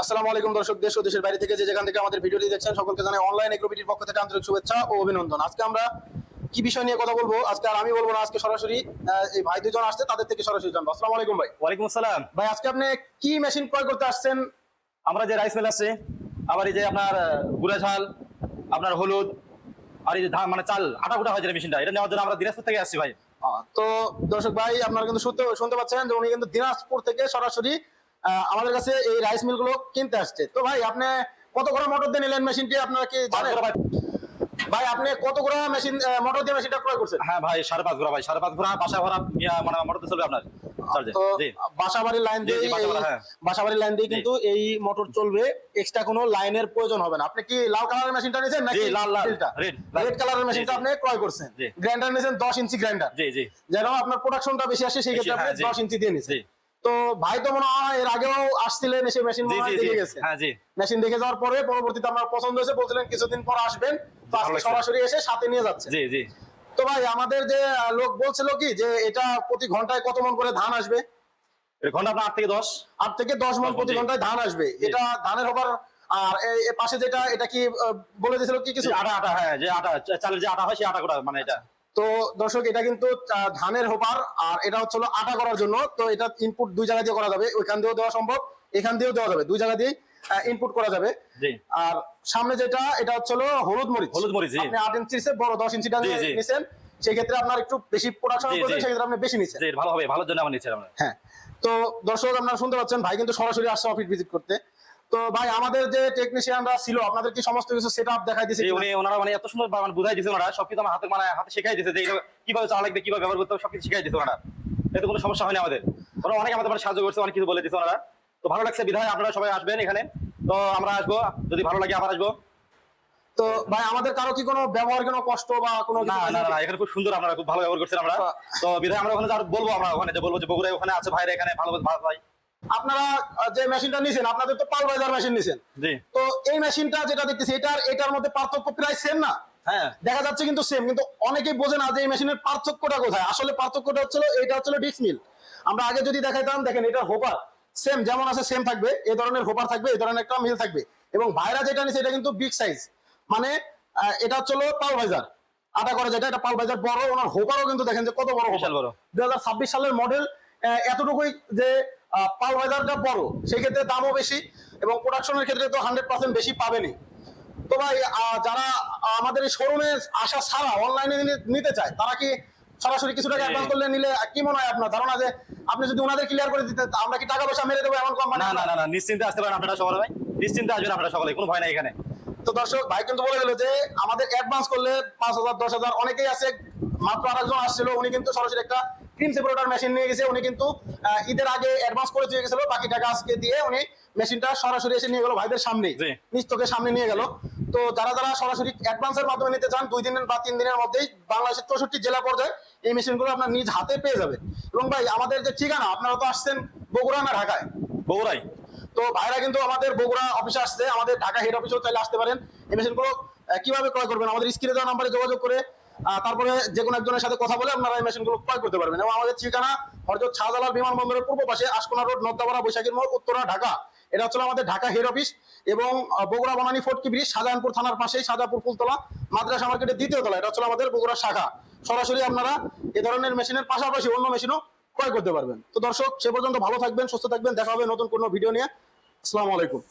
আসসালামু আলাইকুম দর্শক, দেশ ও দেশের বাইরে থেকে যে যেখান থেকে আমাদের ভিডিওটি দেখছেন সকলকে জানাই অনলাইন এগ্রোবিটির পক্ষ থেকে আন্তরিক শুভেচ্ছা ও অভিনন্দন। আজকে আমরা কি বিষয় নিয়ে কথা বলবো, আজকে আর আমি বলবো না, আজকে সরাসরি এই ভাই দুজন আসছে, তাদের থেকে সরাসরি জানবো। আসসালামু আলাইকুম ভাই। ওয়ালাইকুম আসসালাম। ভাই আজকে আপনি কি মেশিন ক্রয় করতে আসছেন? আমরা যে রাইস মিল আছে, আবার এই যে আপনার গুঁড়া ঝাল, আপনার হলুদ, আর এই যে ধান মানে চাল আটা কুটা হয় যে মেশিনটা, এটা নেওয়ার জন্য আমরা দিনাজপুর থেকে আসছি ভাই। তো দর্শক ভাই, আপনারা কিন্তু শুনতে পাচ্ছেন যে উনি কিন্তু দিনাজপুর থেকে সরাসরি আমাদের কাছে এই রাইস মিল গুলো কিনতে আসছে। তো ভাই আপনি কত করে মোটর দিয়ে নিলেন মেশিনটি, আপনারা কি জানেন? ভাই আপনি কত করে মেশিন মোটর দিয়ে মেশিনটা ক্রয় করছেন? হ্যাঁ ভাই, 5.5 ঘোড়া ভাই, 5.5 ঘোড়া বাসা ভরা মানে মোটর চলবে আপনার। বাসাবাড়ির লাইন দিয়ে, বাসাবাড়ির লাইন দিয়ে কিন্তু এই মোটর চলবে, এক্সট্রা কোনো লাইনের প্রয়োজন হবে না। আপনি কি লাল কালারের মেশিনটা নিয়েছেন নাকি রেড কালারের মেশিনটা আপনি ক্রয় করছেন? গ্রাইন্ডার নিয়েছেন 10 ইঞ্চি গ্রাইন্ডার, যেন আপনার প্রোডাকশনটা বেশি আসে, সেই ক্ষেত্রে আপনি 10 ইঞ্চি দিয়ে নিয়েছেন। তো ভাই তো মনে হয় এর আগেও আসছিলেন, এসে মেশিন দেখে গেছে। মেশিন দেখে যাওয়ার পরে পরবর্তীতে আপনার পছন্দ হয়েছে, বলছিলেন কিছুদিন পর আসবেন, তো আজকে সরাসরি এসে সাথে নিয়ে যাচ্ছে। তো ভাই আমাদের যে লোক বলছিল কি যে এটা প্রতি ঘন্টায় কত মন করে ধান আসবে? ঘন্টা আপনার 8 থেকে 10 মন প্রতি ঘন্টায় ধান আসবে। এটা ধানের হবার, আর এই পাশে যেটা, এটা কি বলে দিয়েছিল কি কিছু? আটা, হ্যাঁ, যে আটা চালের যে আটা হয় সেই আটা করা মানে এটা। তো দর্শক এটা কিন্তু ধানের হোপার, আর এটা হচ্ছে আটা করার জন্য। তো এটা ইনপুট দুই জায়গা দিয়ে করা যাবে, ওইখান দিয়েও দেওয়া সম্ভব, এখান দিয়েও দেওয়া যাবে, দুই জায়গা দিয়ে ইনপুট করা যাবে। আর সামনে যেটা, এটা হচ্ছে হলুদ মরিচ। আপনি 8 ইঞ্চির চেয়ে বড় 10 ইঞ্চিটা নিয়েছেন, সেই ক্ষেত্রে আপনার একটু বেশি প্রোডাকশন করতে, সেই ক্ষেত্রে আপনি বেশি নিচ্ছেন। ভালো হবে, ভালোর জন্য আমরা নিচ্ছি আমরা। হ্যাঁ, তো দর্শক আপনারা শুনতে পাচ্ছেন, ভাই কিন্তু সরাসরি আসছে অফিস ভিজিট করতে। তো ভাই আমাদের যে টেকনিশিয়ানরা ছিল, আপনাদের কি সমস্ত কিছু সেটআপ দেখাই দিয়েছে? ওনারা মানে এত সুন্দর মানে বুঝাই দিয়েছে, ওনারা সবকিছু আমার হাতে শেখাই দিয়েছে, যে এটা কিভাবে চালা লাগবে, কিভাবে ব্যবহার করতে হবে, সবকিছু শেখাই দিয়েছে ওনারা। এতে কোনো সমস্যা হয়নি আমাদের। ওরা অনেক আমাদের সাহায্য করছে, অনেক কিছু বলে দিয়েছে ওনারা। তো ভালো লাগছে, বিধায় আপনারা সবাই আসবেন এখানে। তো আমরা আসবো, যদি ভালো লাগে আবার আসবো। তো ভাই আমাদের কারো কি কোনো ব্যবহার, কোনো কষ্ট বা কোনো? না, এখানে খুব সুন্দর, আপনারা খুব ভালো ব্যবহার করছেন আমরা। তো বিধায় আমরা ওখানে বলবো, আমরা ওখানে যে বলবো যে বগুড়ায় ওখানে আছে ভাইরা, এখানে ভালো ভাই। আপনারা যে মেশিনটা নিছেন, আপনাদের তো পালভাইজার মেশিন নিছেন। তো এই মেশিনটা যেটা দেখতেছি, এটার মধ্যে পার্থক্য প্রায় সেম না? হ্যাঁ, দেখা যাচ্ছে কিন্তু সেম, কিন্তু অনেকেই বোঝে না যে এই মেশিনের পার্থক্যটা কোথায়। আসলে পার্থক্যটা হচ্ছিল, এটা হচ্ছিল ডিক্স মিল। আমরা আগে যদি দেখাইতাম, দেখেন এটা হোপার সেম যেমন আছে সেম থাকবে, এই ধরনের হোপার থাকবে, এই ধরনের একটা মিল থাকবে। এবং ভাইরা যেটা নিছে এটা কিন্তু বিগ সাইজ, মানে এটা হচ্ছিল পালভাইজার আটা করে যেটা, এটা পালভাইজার বড়। ওনার হোপারও কিন্তু দেখেন যে কত বড় হোপার, 2026 সালের মডেল, এতটুকুই যে পালভাইজারটা বড়, সেই ক্ষেত্রে দামও বেশি, এবং প্রোডাকশনের ক্ষেত্রে তো 100% বেশি পাবেনি। তো ভাই যারা আমাদের এই শোরুমে আসা ছাড়া অনলাইনে নিতে চায়, তারা কি সরাসরি কিছু টাকা অ্যাডভান্স করলে নিলে কি মনে হয় আপনার ধারণা, যে আপনি যদি ওনাদের ক্লিয়ার করে দিতে, আমরা কি টাকা পয়সা মেরে দেবো এমন কোম্পানি? না, নিশ্চিন্তে আসতে পারেন আপনারা সকলে ভাই, নিশ্চিন্তে আসবেন আপনারা সকলে, কোনো ভয় নাই এখানে। তো দর্শক ভাই কিন্তু বলে গেল যে আমাদের অ্যাডভান্স করলে 5,000 10,000, অনেকেই আছে। মাত্র আরেকজন আসছিল, উনি কিন্তু সরাসরি একটা ক্রিম সেপারেটর মেশিন নিয়ে গেছে। উনি কিন্তু ঈদের আগে অ্যাডভান্স করে দিয়ে গেছিল, বাকি টাকা আজকে দিয়ে উনি মেশিনটা সরাসরি এসে নিয়ে গেল ভাইদের সামনে, নিজ চোখের সামনে নিয়ে গেল। তো যারা সরাসরি অ্যাডভান্সের মাধ্যমে নিতে চান, 2 দিন বা 3 দিনের মধ্যেই বাংলাদেশের 64 জেলা পর্যায়ে এই মেশিনগুলো আপনার নিজ হাতে পেয়ে যাবেন। এবং ভাই আমাদের যে ঠিকানা, আপনারা তো আসছেন বগুড়া না ঢাকায়? বগুড়াই। তো ভাইরা কিন্তু আমাদের বগুড়া অফিসে আসছে, আমাদের ঢাকা হেড অফিসেও চাইলে আসতে পারেন। এই মেশিনগুলো কিভাবে ক্রয় করবেন, আমাদের স্ক্রিনে দেওয়া নাম্বারে যোগাযোগ করে, তারপরে যে কোনো একজনের সাথে কথা বলে আপনারা এই মেশিনগুলো ক্রয় করতে পারবেন। এবং আমাদের ঠিকানা হযরত শাহজালাল বিমানবন্দরের পূর্ব পাশে, আশকোনা রোড, নর্দাপাড়া, বৈশাখীর মোড়, উত্তরা, ঢাকা। এটা হচ্ছে আমাদের ঢাকা হেড অফিস। এবং বগুড়া বনানী ফোর্টকি ব্রিজ, শাহজাহানপুর থানার পাশেই, শাহজাহানপুর ফুলতলা মাদ্রাসা মার্কেটের 2য় তলা, এটা হচ্ছে আমাদের বগুড়া শাখা। সরাসরি আপনারা এ ধরনের মেশিনের পাশাপাশি অন্য মেশিনও ক্রয় করতে পারবেন। তো দর্শক, সে পর্যন্ত ভালো থাকবেন, সুস্থ থাকবেন, দেখা হবে নতুন কোনো ভিডিও নিয়ে। আসসালামু আলাইকুম।